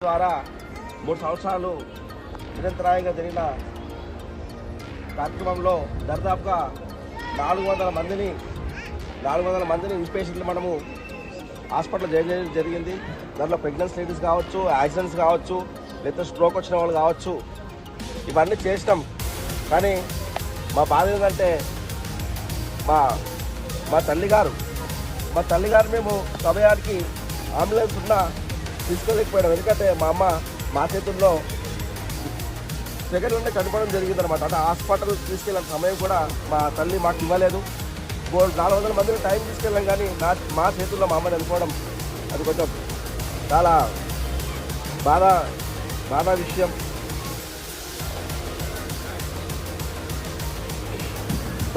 ద్వారా 3 సంవత్సరాలు నిరంతరాయంగా జరిగిన కార్యక్రమంలో దాదాపుగా 400 మందిని ఇన్పేషెంట్లు మనము హాస్పిటల్ చేయడం జరిగింది. దాంట్లో ప్రెగ్నెన్సీ లేడీస్ కావచ్చు, యాక్సిడెంట్స్ కావచ్చు, లేదా స్ట్రోక్ వచ్చిన వాళ్ళు కావచ్చు, ఇవన్నీ చేసినాం. కానీ మా బాధ ఏంటంటే మా తల్లిగారు మేము సమయానికి అంబులెన్స్ ఉన్నా తీసుకోలేకపోయాం. ఎందుకంటే మా అమ్మ మా చేతుల్లో సెకండ్లోనే చనిపోవడం జరిగిందనమాట. అంటే హాస్పిటల్ తీసుకెళ్ళిన సమయం కూడా మా తల్లి మాకు ఇవ్వలేదు. 400 మందిని టైం తీసుకెళ్ళాం, కానీ మా చేతుల్లో మా అమ్మని అనుకోవడం అది కొంచెం చాలా బాధ విషయం.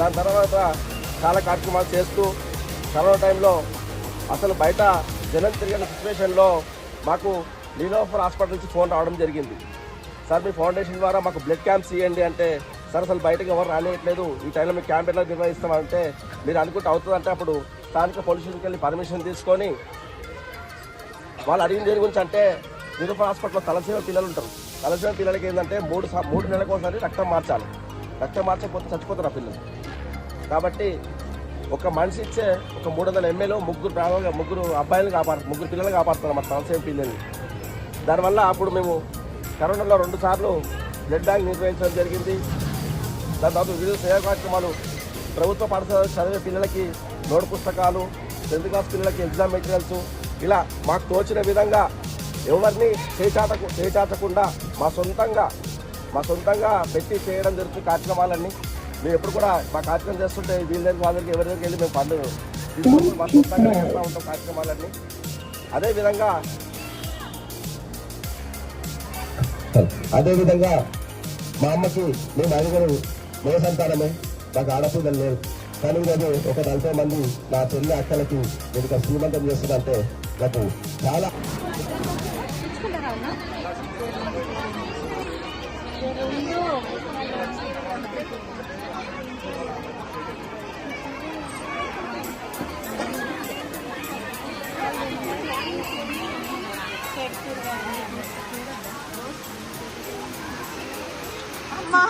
దాని తర్వాత చాలా కార్యక్రమాలు చేస్తూ కరోనా టైంలో అసలు బయట జనం తిరిగిన సిచ్యువేషన్లో మాకు నీలోఫర్ హాస్పిటల్ నుంచి ఫోన్ రావడం జరిగింది. సార్ మీ ఫౌండేషన్ ద్వారా మాకు బ్లడ్ క్యాంప్స్ ఇవ్వండి అంటే, సార్ అసలు బయటకు ఎవరు రానియట్లేదు, ఈ టైంలో మీకు క్యాంప్ ఎలా నిర్వహిస్తామంటే మీరు అనుకుంటే అవుతుందంటే అప్పుడు స్థానిక పోలీస్ స్టేషన్కి వెళ్ళి పర్మిషన్ తీసుకొని వాళ్ళు అడిగిన దేని గురించి అంటే నీలోఫర్ హాస్పిటల్లో తలసేమ పిల్లలు ఉంటారు. తలసేమ పిల్లలకి ఏంటంటే 3 నెలలకు ఒకసారి రక్తం మార్చాలి. రక్తం మార్చకపోతే చచ్చిపోతారు ఆ పిల్లలు. కాబట్టి ఒక మనిషి ఇచ్చే ఒక 300 ml ముగ్గురు పిల్లలు కాపాడుతున్నారు మన తలసేమ పిల్లల్ని. దానివల్ల అప్పుడు మేము కరోనాలో 2 సార్లు బ్లడ్ బ్యాంక్ నిర్వహించడం జరిగింది. దాని తర్వాత వివిధ సేవా కార్యక్రమాలు, ప్రభుత్వ పాఠశాల చదివే పిల్లలకి నోట్ పుస్తకాలు, 10th క్లాస్ పిల్లలకి ఎగ్జామ్ మెటీరియల్స్, ఇలా మాకు తోచిన విధంగా ఎవరిని చేచాచకుండా మా సొంతంగా పెట్టి చేయడం జరుగుతుంది కార్యక్రమాలన్నీ. మేము ఎప్పుడు కూడా మా కార్యక్రమం చేస్తుంటే వీళ్ళ దగ్గర వాళ్ళ దగ్గర ఎవరి దగ్గరికి వెళ్ళి మేము పండుగ మా సొంతంగా చేస్తూ ఉంటాం కార్యక్రమాలన్నీ. అదేవిధంగా మా అమ్మకి మేము 5 మే సంతానమే, నాకు ఆడపిల్లలు లేవు. కానీ అది ఒక 40 మంది నా చెల్లి అక్కలకి నేను శ్రీమంతం చేస్తుందంటే నాకు చాలా అమ్మా